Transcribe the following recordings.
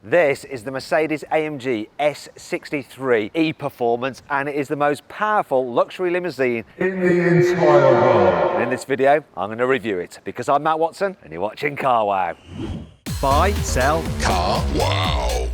This is the Mercedes-AMG S63 E-Performance, and it is the most powerful luxury limousine in the entire world. And in this video, I'm going to review it because I'm Matt Watson and you're watching CarWow. Buy, sell, CarWow.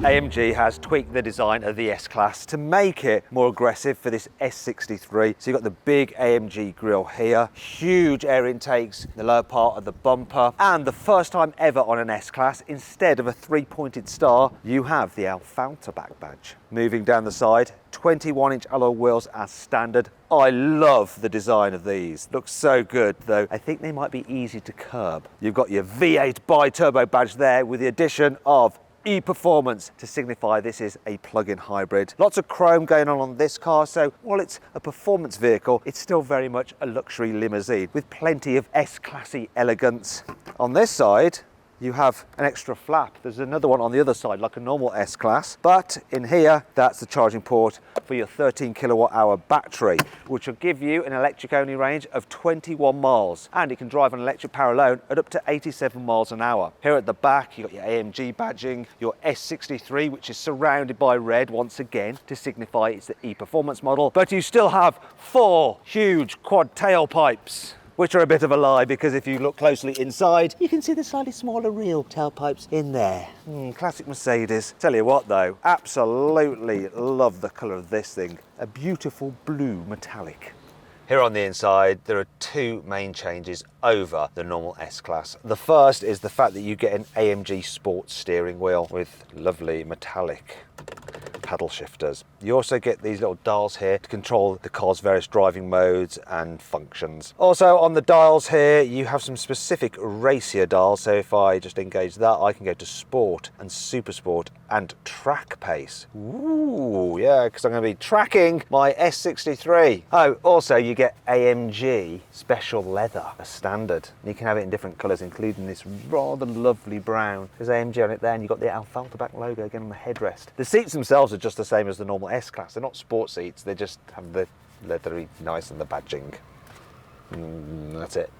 AMG has tweaked the design of the S-Class to make it more aggressive for this S63. So you've got the big AMG grille here, huge air intakes in the lower part of the bumper, and the first time ever on an S-Class, instead of a three-pointed star, you have the Alfalfa back badge. Moving down the side, 21-inch alloy wheels as standard. I love the design of these. Looks so good, though I think they might be easy to curb. You've got your V8 bi-turbo badge there with the addition of E-Performance to signify this is a plug-in hybrid. Lots of chrome going on this car, so while it's a performance vehicle, it's still very much a luxury limousine with plenty of S-classy elegance. On this side, you have an extra flap. There's another one on the other side, like a normal S-Class. But in here, that's the charging port for your 13 kilowatt hour battery, which will give you an electric only range of 21 miles. And it can drive on electric power alone at up to 87 miles an hour. Here at the back, you've got your AMG badging, your S63, which is surrounded by red once again to signify it's the E-Performance model. But you still have 4 huge quad tailpipes, which are a bit of a lie because if you look closely inside, you can see the slightly smaller real tailpipes in there. Classic Mercedes. Tell you what though, absolutely love the colour of this thing. A beautiful blue metallic. Here on the inside, there are 2 main changes over the normal S-Class. The first is the fact that you get an AMG sports steering wheel with lovely metallic paddle shifters. You also get these little dials here to control the car's various driving modes and functions. Also on the dials here, you have some specific racier dials. So if I just engage that, I can go to sport and super sport and track pace. Ooh, yeah, because I'm going to be tracking my S63. Oh, also you get AMG special leather as standard. You can have it in different colours, including this rather lovely brown. There's AMG on it there, and you've got the Alfalfa back logo again on the headrest. The seats themselves are just the same as the normal S-Class. They're not sport seats, they just have the leathery nice and the badging. That's it.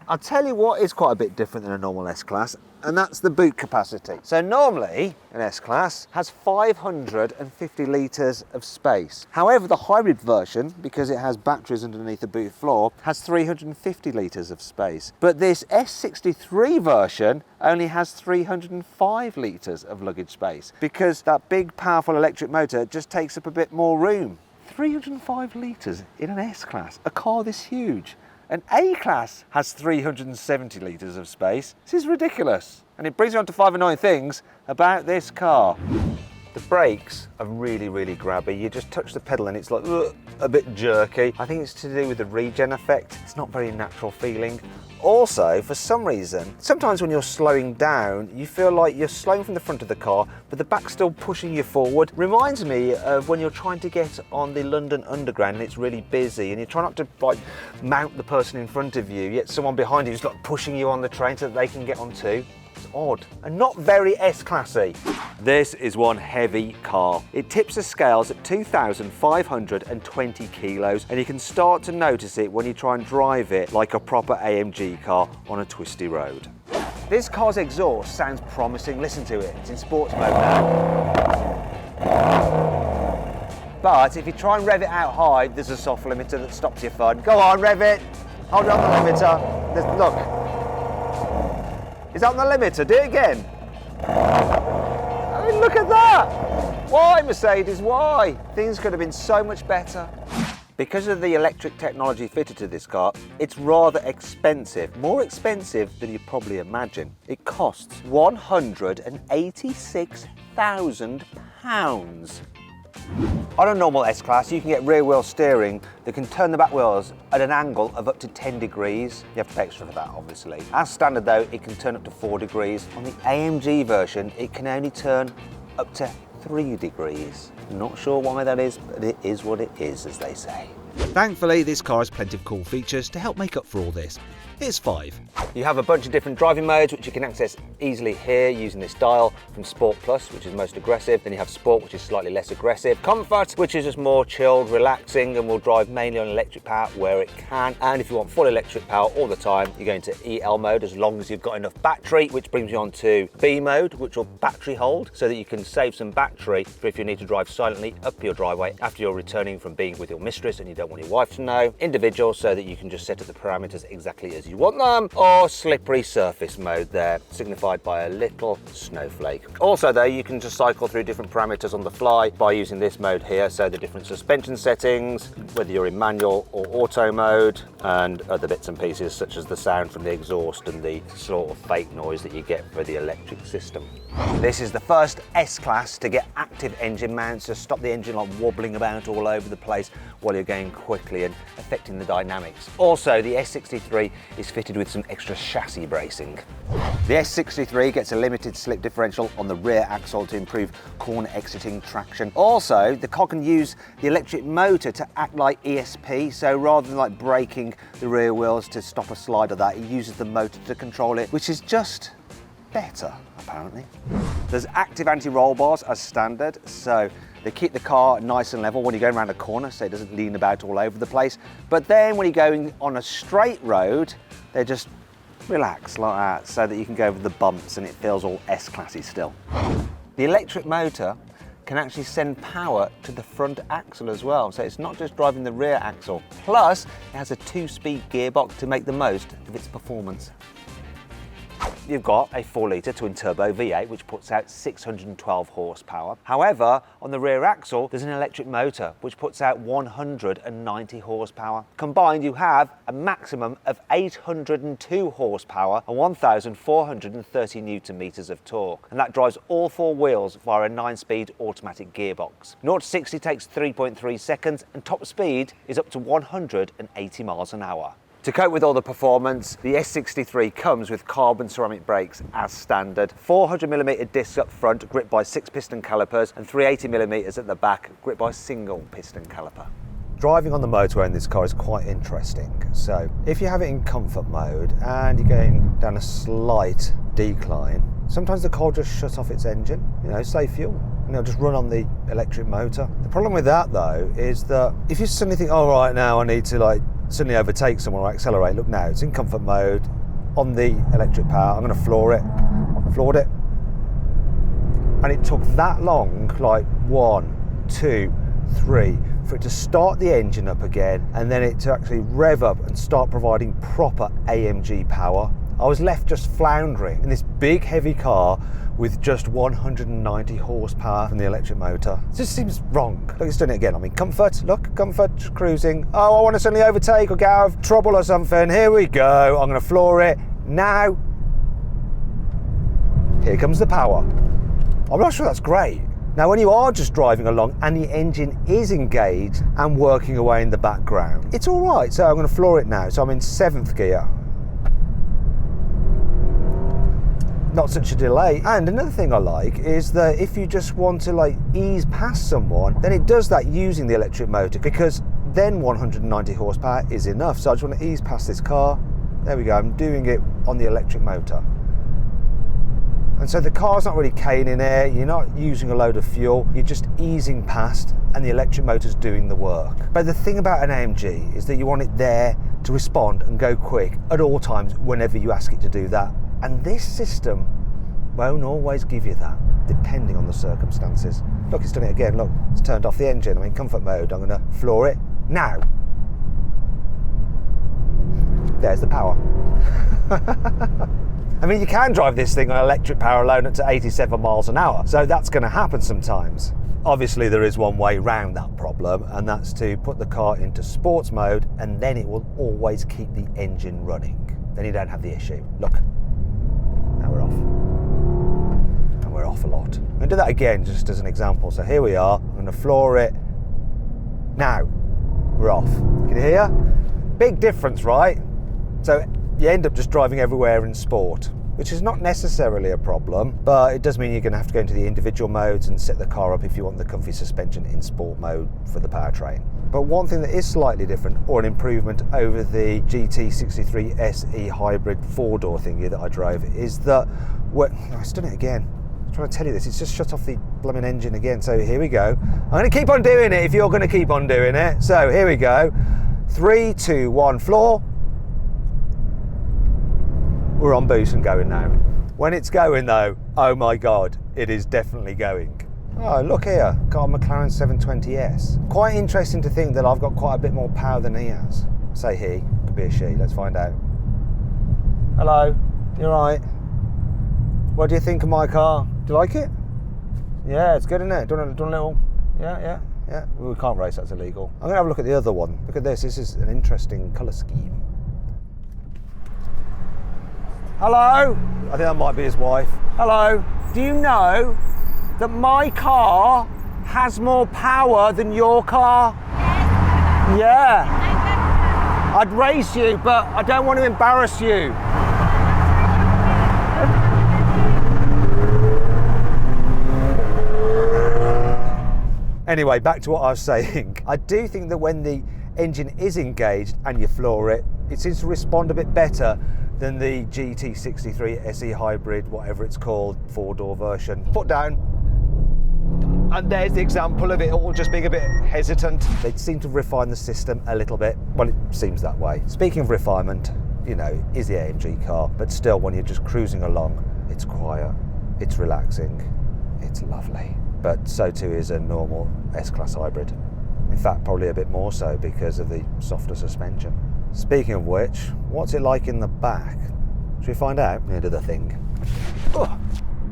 I'll tell you what is quite a bit different than a normal S-Class, and that's the boot capacity. So normally an S-Class has 550 litres of space. However, the hybrid version, because it has batteries underneath the boot floor, has 350 litres of space. But this S63 version only has 305 litres of luggage space because that big powerful electric motor just takes up a bit more room. 305 litres in an S-Class, a car this huge. An A-Class has 370 litres of space. This is ridiculous. And it brings me on to 5 annoying things about this car. The brakes are really, really grabby. You just touch the pedal and it's like a bit jerky. I think it's to do with the regen effect. It's not very natural feeling. Also, for some reason, sometimes when you're slowing down, you feel like you're slowing from the front of the car, but the back's still pushing you forward. Reminds me of when you're trying to get on the London Underground and it's really busy and you try not to like mount the person in front of you, yet someone behind you is like pushing you on the train so that they can get on too. It's odd and not very S-classy. This is one heavy car. It tips the scales at 2,520 kilos, and you can start to notice it when you try and drive it like a proper AMG car on a twisty road. This car's exhaust sounds promising. Listen to it, it's in sports mode now. But if you try and rev it out high, there's a soft limiter that stops your fun. Go on, rev it. Hold on the limiter. Look. Is that on the limiter? Do it again. I mean, look at that. Why, Mercedes, why? Things could have been so much better. Because of the electric technology fitted to this car, it's rather expensive. More expensive than you probably imagine. It costs £186,000. On a normal S-Class, you can get rear wheel steering that can turn the back wheels at an angle of up to 10 degrees. You have to pay extra for that, obviously. As standard though, it can turn up to 4 degrees. On the AMG version, it can only turn up to 3 degrees. Not sure why that is, but it is what it is, as they say. Thankfully, this car has plenty of cool features to help make up for all this. Here's 5. You have a bunch of different driving modes which you can access easily here using this dial, from Sport Plus, which is most aggressive. Then you have Sport, which is slightly less aggressive. Comfort, which is just more chilled, relaxing, and will drive mainly on electric power where it can. And if you want full electric power all the time, you go into EL mode as long as you've got enough battery, which brings you on to B mode, which will battery hold, so that you can save some battery for if you need to drive silently up your driveway after you're returning from being with your mistress and you don't want your wife to know. Individual, so that you can just set up the parameters exactly as you want them. Or slippery surface mode there, signified by a little snowflake. Also though, you can just cycle through different parameters on the fly by using this mode here, so the different suspension settings, whether you're in manual or auto mode, and other bits and pieces such as the sound from the exhaust and the sort of fake noise that you get for the electric system. This is the first S-Class to get active engine mounts to stop the engine like wobbling about all over the place while you're going quickly and affecting the dynamics. Also, the S63 is fitted with some extra chassis bracing. The S63 gets a limited slip differential on the rear axle to improve corner exiting traction. Also, the car can use the electric motor to act like ESP, so rather than like braking the rear wheels to stop a slide or that, it uses the motor to control it, which is just better, apparently. There's active anti-roll bars as standard, so they keep the car nice and level when you're going around a corner, so it doesn't lean about all over the place. But then when you're going on a straight road, they just relax like that, so that you can go over the bumps and it feels all S-classy still. The electric motor can actually send power to the front axle as well, so it's not just driving the rear axle. Plus, it has a 2-speed gearbox to make the most of its performance. You've got a 4-litre twin-turbo V8 which puts out 612 horsepower. However, on the rear axle there's an electric motor which puts out 190 horsepower. Combined, you have a maximum of 802 horsepower and 1,430 newton meters of torque, and that drives all 4 wheels via a 9-speed automatic gearbox. 0 to 60 takes 3.3 seconds and top speed is up to 180 miles an hour. To cope with all the performance, the S63 comes with carbon ceramic brakes as standard. 400mm discs up front, gripped by 6 piston calipers, and 380mm at the back, gripped by a single piston caliper. Driving on the motorway in this car is quite interesting. So if you have it in comfort mode and you're going down a slight decline, sometimes the car just shuts off its engine, save fuel, and it'll just run on the electric motor. The problem with that though is that if you suddenly think, oh right, now I need to suddenly overtake someone or accelerate, look now, it's in comfort mode, on the electric power, I'm going to floor it, floored it. And it took that long, 1, 2, 3, for it to start the engine up again, and then it to actually rev up and start providing proper AMG power. I was left just floundering in this big heavy car with just 190 horsepower from the electric motor. It just seems wrong. Look, it's done it again. I mean, comfort, look, comfort, just cruising. Oh, I want to suddenly overtake or get out of trouble or something. Here we go. I'm going to floor it. Now, here comes the power. I'm not sure that's great. Now, when you are just driving along and the engine is engaged and working away in the background, it's all right. So I'm going to floor it now. So I'm in 7th gear. Not such a delay. And another thing I like is that if you just want to ease past someone, then it does that using the electric motor, because then 190 horsepower is enough. So I just want to ease past this car. There we go, I'm doing it on the electric motor. And so the car's not really caning air, you're not using a load of fuel, you're just easing past and the electric motor's doing the work. But the thing about an AMG is that you want it there to respond and go quick at all times whenever you ask it to do that. And this system won't always give you that, depending on the circumstances. Look, it's done it again, look, it's turned off the engine, I'm in comfort mode, I'm gonna floor it now. There's the power. I mean, you can drive this thing on electric power alone up to 87 miles an hour, so that's gonna happen sometimes. Obviously, there is one way round that problem, and that's to put the car into sports mode, and then it will always keep the engine running. Then you don't have the issue. Look. Now we're off. And we're off a lot. I'm going to do that again just as an example. So here we are. I'm going to floor it. Now we're off. Can you hear? Big difference, right? So you end up just driving everywhere in sport, which is not necessarily a problem, but it does mean you're going to have to go into the individual modes and set the car up if you want the comfy suspension in sport mode for the powertrain. But one thing that is slightly different, or an improvement over the GT63 SE hybrid 4-door thingy that I drove, is that, it's done it again. I'm trying to tell you this, it's just shut off the blooming engine again. So here we go. I'm going to keep on doing it if you're going to keep on doing it. So here we go. 3, 2, 1, floor. We're on boost and going now. When it's going though, oh my God, it is definitely going. Oh, look here, got a McLaren 720S. Quite interesting to think that I've got quite a bit more power than he has. Say he, could be a she, let's find out. Hello, you right? What do you think of my car? Do you like it? Yeah, it's good, isn't it? Done a little, yeah. Well, we can't race, that's illegal. I'm gonna have a look at the other one. Look at this is an interesting colour scheme. Hello? I think that might be his wife. Hello, do you know that my car has more power than your car? Yes. Yeah. I'd race you, but I don't want to embarrass you. Anyway, back to what I was saying. I do think that when the engine is engaged and you floor it, it seems to respond a bit better than the GT63 SE hybrid, whatever it's called, 4-door version. Foot down. And there's the example of it all just being a bit hesitant. They seem to refine the system a little bit. Well, it seems that way. Speaking of refinement, you know, is the AMG car, but still when you're just cruising along, it's quiet, it's relaxing, it's lovely. But so too is a normal S-Class hybrid. In fact, probably a bit more so because of the softer suspension. Speaking of which, what's it like in the back? Should we find out? Here to the thing. Oh.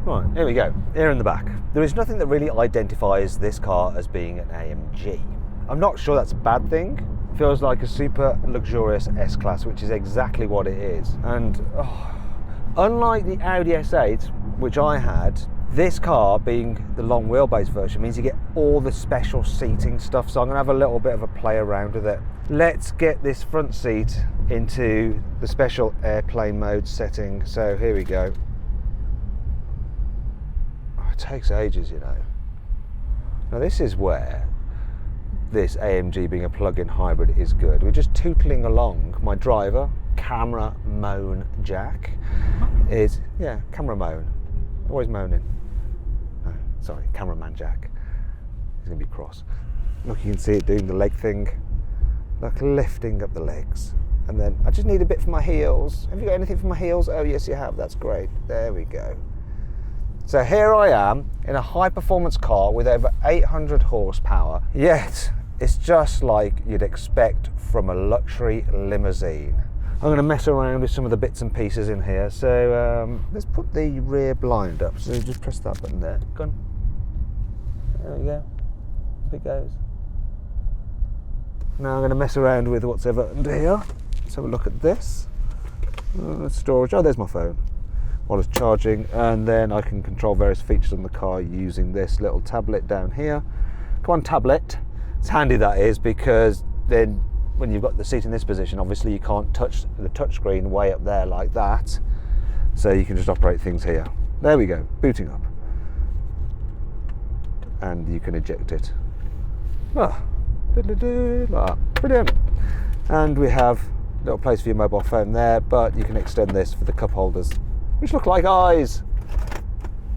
Right, here we go, here in the back. There is nothing that really identifies this car as being an AMG. I'm not sure that's a bad thing. It feels like a super luxurious S-Class, which is exactly what it is. And unlike the Audi S8, which I had, this car, being the long wheelbase version, means you get all the special seating stuff, so I'm gonna have a little bit of a play around with it. Let's get this front seat into the special airplane mode setting. So here we go. It takes ages, you know. Now this is where this AMG being a plug-in hybrid is good. We're just tootling along. My driver, camera moan Jack, is, yeah, camera moan. Always moaning. No, sorry, cameraman Jack. He's gonna be cross. Look, you can see it doing the leg thing. Like lifting up the legs. And then I just need a bit for my heels. Have you got anything for my heels? Oh yes, you have, that's great. There we go. So here I am in a high performance car with over 800 horsepower, yet it's just like you'd expect from a luxury limousine. I'm going to mess around with some of the bits and pieces in here. So let's put the rear blind up. So just press that button there. Go on. There we go. Up it goes. Now I'm going to mess around with what's ever under here. Let's have a look at this. Storage. Oh, there's my phone while it's charging, and then I can control various features on the car using this little tablet down here. Come on, tablet. It's handy, that is, because then when you've got the seat in this position, obviously you can't touch the touchscreen way up there like that, so you can just operate things here. There we go, booting up, and you can eject it. Brilliant. And we have a little place for your mobile phone there, but you can extend this for the cup holders, which look like eyes.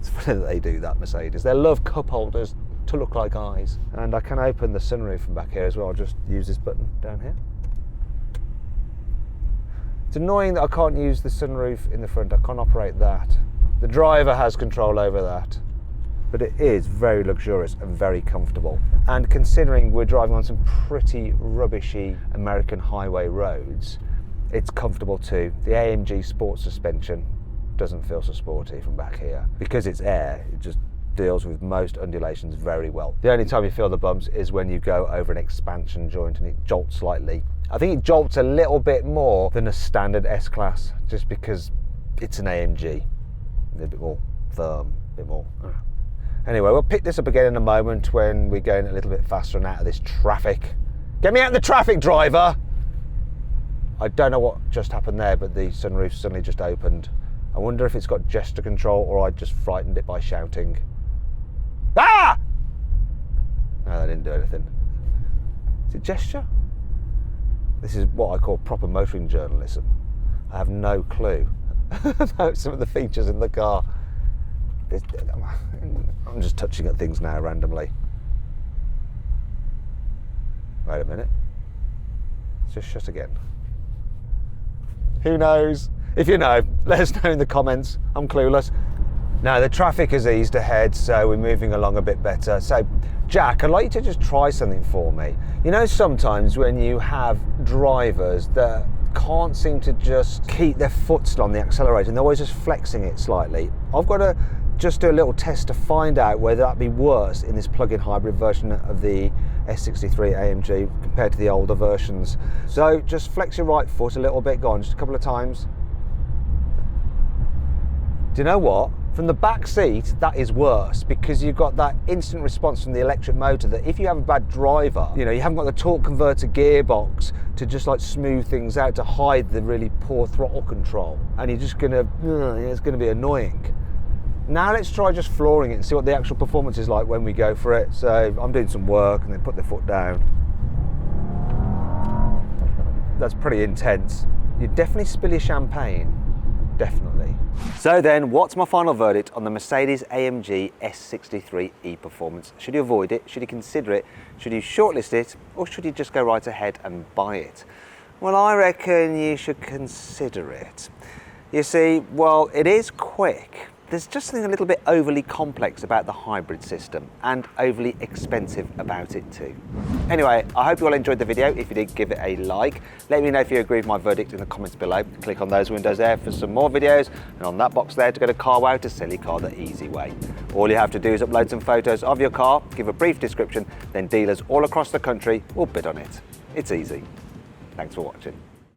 It's funny that they do that, Mercedes. They love cup holders to look like eyes. And I can open the sunroof from back here as well. I'll just use this button down here. It's annoying that I can't use the sunroof in the front. I can't operate that. The driver has control over that. But it is very luxurious and very comfortable. And considering we're driving on some pretty rubbishy American highway roads, it's comfortable too. The AMG sport suspension doesn't feel so sporty from back here. Because it's air, it just deals with most undulations very well. The only time you feel the bumps is when you go over an expansion joint and it jolts slightly. I think it jolts a little bit more than a standard S-Class, just because it's an AMG. A bit more firm, a bit more. Anyway, we'll pick this up again in a moment when we're going a little bit faster and out of this traffic. Get me out of the traffic, driver! I don't know what just happened there, but the sunroof suddenly just opened. I wonder if it's got gesture control or I just frightened it by shouting. Ah! No, that didn't do anything. Is it gesture? This is what I call proper motoring journalism. I have no clue about some of the features in the car. I'm just touching at things now randomly. Wait a minute. It's just shut again. Who knows? If you know, let us know in the comments. I'm clueless. Now the traffic has eased ahead, so we're moving along a bit better. So Jack, I'd like you to just try something for me. You know, sometimes when you have drivers that can't seem to just keep their foot still on the accelerator and they're always just flexing it slightly, I've got to just do a little test to find out whether that'd be worse in this plug-in hybrid version of the S63 AMG compared to the older versions. So just flex your right foot a little bit, go on, just a couple of times. Do you know what? From the back seat, that is worse because you've got that instant response from the electric motor that if you have a bad driver, you know, you haven't got the torque converter gearbox to just like smooth things out to hide the really poor throttle control. And you're just gonna, it's gonna be annoying. Now let's try just flooring it and see what the actual performance is like when we go for it. So I'm doing some work and then put the foot down. That's pretty intense. You definitely spill your champagne, definitely. So then, what's my final verdict on the Mercedes-AMG S63 E-Performance? Should you avoid it? Should you consider it? Should you shortlist it? Or should you just go right ahead and buy it? Well, I reckon you should consider it. You see, well, it is quick. There's just something a little bit overly complex about the hybrid system and overly expensive about it too. Anyway, I hope you all enjoyed the video. If you did, give it a like. Let me know if you agree with my verdict in the comments below. Click on those windows there for some more videos and on that box there to go to carwow to sell your car the easy way. All you have to do is upload some photos of your car, give a brief description, then dealers all across the country will bid on it. It's easy. Thanks for watching.